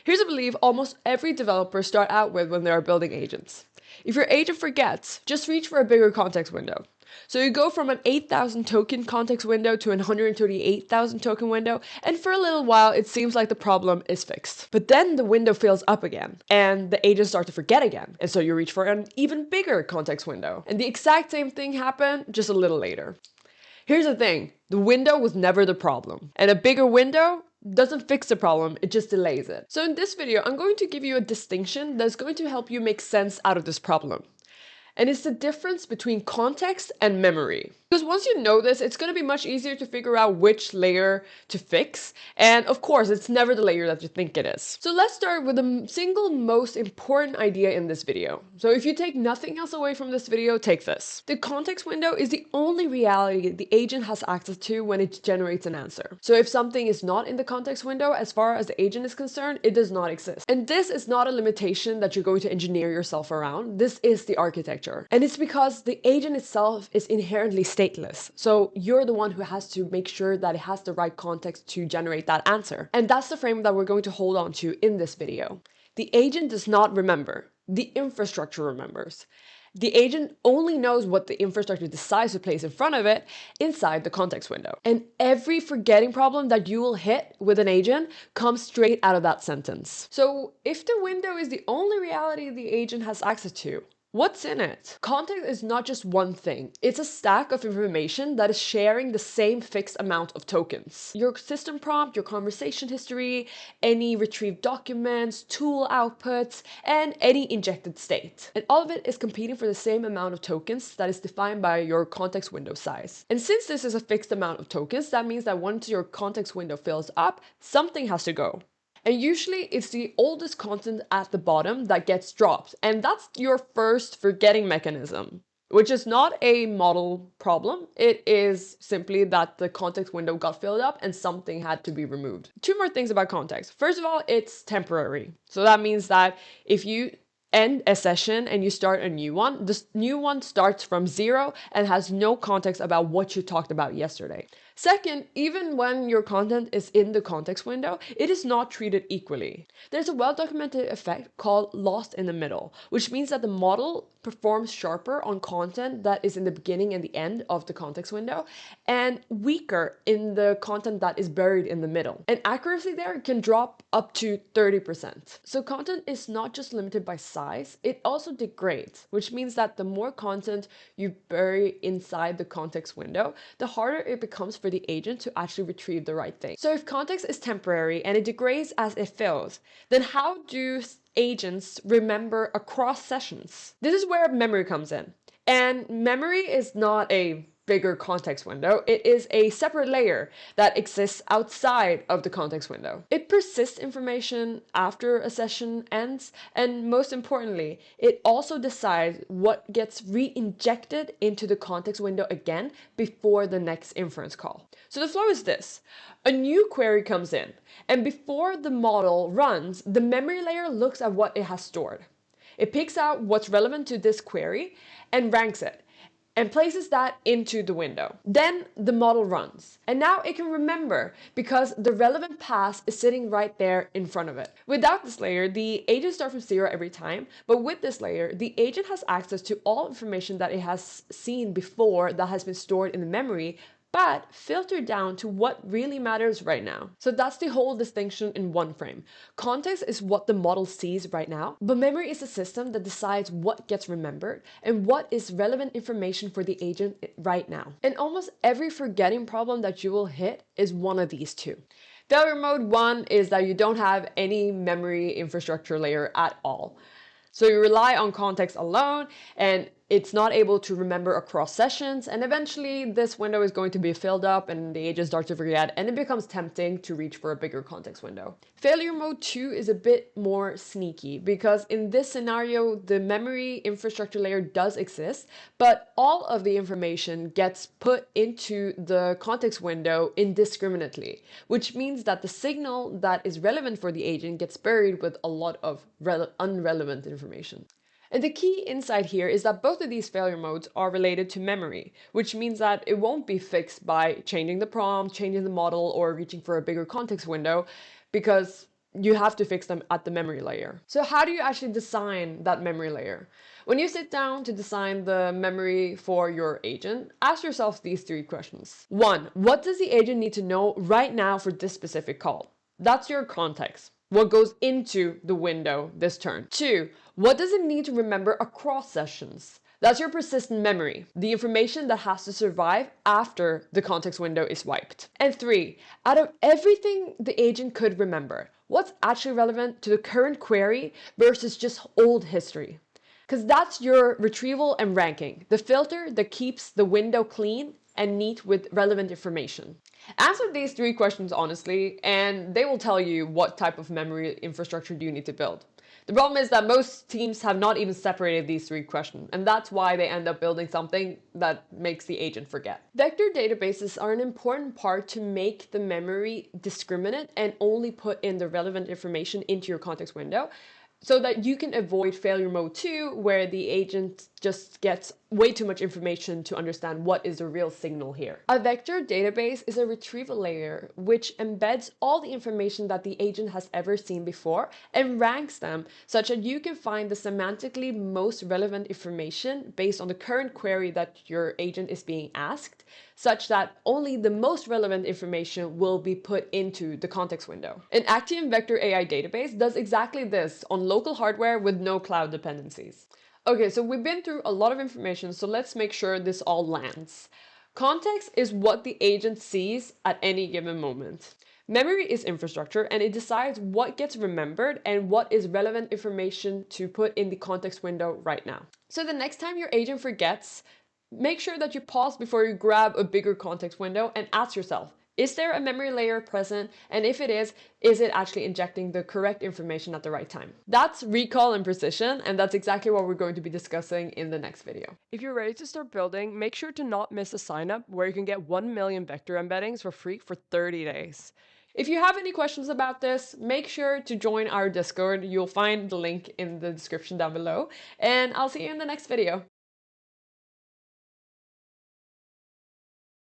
Here's a belief almost every developer start out with when they are building agents. If your agent forgets, just reach for a bigger context window. So you go from an 8,000 token context window to an 138,000 token window, and for a little while it seems like the problem is fixed. But then the window fills up again, and the agents start to forget again, and so you reach for an even bigger context window. And the exact same thing happened just a little later. Here's the thing, the window was never the problem, and a bigger window doesn't fix the problem, it just delays it. So in this video, I'm going to give you a distinction that's going to help you make sense out of this problem. And it's the difference between context and memory. Because once you know this, it's going to be much easier to figure out which layer to fix. And of course, it's never the layer that you think it is. So let's start with the single most important idea in this video. So if you take nothing else away from this video, take this. The context window is the only reality the agent has access to when it generates an answer. So if something is not in the context window, as far as the agent is concerned, it does not exist. And this is not a limitation that you're going to engineer yourself around. This is the architecture. And it's because the agent itself is inherently stateless. So you're the one who has to make sure that it has the right context to generate that answer. And that's the frame that we're going to hold on to in this video. The agent does not remember. The infrastructure remembers. The agent only knows what the infrastructure decides to place in front of it inside the context window. And every forgetting problem that you will hit with an agent comes straight out of that sentence. So if the window is the only reality the agent has access to, what's in it? Context is not just one thing. It's a stack of information that is sharing the same fixed amount of tokens. Your system prompt, your conversation history, any retrieved documents, tool outputs, and any injected state. And all of it is competing for the same amount of tokens that is defined by your context window size. And since this is a fixed amount of tokens, that means that once your context window fills up, something has to go. And usually it's the oldest content at the bottom that gets dropped. And that's your first forgetting mechanism, which is not a model problem. It is simply that the context window got filled up and something had to be removed. Two more things about context. First of all, it's temporary. So that means that if you end a session and you start a new one, this new one starts from zero and has no context about what you talked about yesterday. Second, even when your content is in the context window, it is not treated equally. There's a well-documented effect called lost in the middle, which means that the model performs sharper on content that is in the beginning and the end of the context window, and weaker in the content that is buried in the middle. And accuracy there can drop up to 30%. So content is not just limited by size, it also degrades, which means that the more content you bury inside the context window, the harder it becomes for the agent to actually retrieve the right thing. So if context is temporary and it degrades as it fills, then how do agents remember across sessions? This is where memory comes in. And memory is not a bigger context window. It is a separate layer that exists outside of the context window. It persists information after a session ends, and most importantly, it also decides what gets re-injected into the context window again before the next inference call. So the flow is this. A new query comes in, and before the model runs, the memory layer looks at what it has stored. It picks out what's relevant to this query and ranks it, and places that into the window. Then the model runs. And now it can remember because the relevant path is sitting right there in front of it. Without this layer, the agent starts from zero every time, but with this layer, the agent has access to all information that it has seen before that has been stored in the memory, but filtered down to what really matters right now. So that's the whole distinction in one frame. Context is what the model sees right now, but memory is the system that decides what gets remembered and what is relevant information for the agent right now. And almost every forgetting problem that you will hit is one of these two. Failure mode 1 is that you don't have any memory infrastructure layer at all. So you rely on context alone, and it's not able to remember across sessions, and eventually this window is going to be filled up and the agent starts to forget, and it becomes tempting to reach for a bigger context window. Failure mode 2 is a bit more sneaky because in this scenario, the memory infrastructure layer does exist, but all of the information gets put into the context window indiscriminately, which means that the signal that is relevant for the agent gets buried with a lot of unrelevant information. And the key insight here is that both of these failure modes are related to memory, which means that it won't be fixed by changing the prompt, changing the model, or reaching for a bigger context window, because you have to fix them at the memory layer. So how do you actually design that memory layer? When you sit down to design the memory for your agent, ask yourself these 3 questions. 1. What does the agent need to know right now for this specific call? That's your context. What goes into the window this turn? 2. What does it need to remember across sessions? That's your persistent memory, the information that has to survive after the context window is wiped. And 3, out of everything the agent could remember, what's actually relevant to the current query versus just old history? Because that's your retrieval and ranking, the filter that keeps the window clean and neat with relevant information. Answer these 3 questions honestly, and they will tell you what type of memory infrastructure you need to build. The problem is that most teams have not even separated these 3 questions, and that's why they end up building something that makes the agent forget. Vector databases are an important part to make the memory discriminate and only put in the relevant information into your context window, so that you can avoid failure mode 2, where the agent just gets way too much information to understand what is the real signal here. A vector database is a retrieval layer which embeds all the information that the agent has ever seen before and ranks them such that you can find the semantically most relevant information based on the current query that your agent is being asked, such that only the most relevant information will be put into the context window. An Actium Vector AI database does exactly this on local hardware with no cloud dependencies. Okay, so we've been through a lot of information, so let's make sure this all lands. Context is what the agent sees at any given moment. Memory is infrastructure, and it decides what gets remembered and what is relevant information to put in the context window right now. So the next time your agent forgets, make sure that you pause before you grab a bigger context window and ask yourself, is there a memory layer present? And if it is it actually injecting the correct information at the right time? That's recall and precision, and that's exactly what we're going to be discussing in the next video. If you're ready to start building, make sure to not miss a sign up where you can get 1 million vector embeddings for free for 30 days. If you have any questions about this, make sure to join our Discord. You'll find the link in the description down below, and I'll see you in the next video.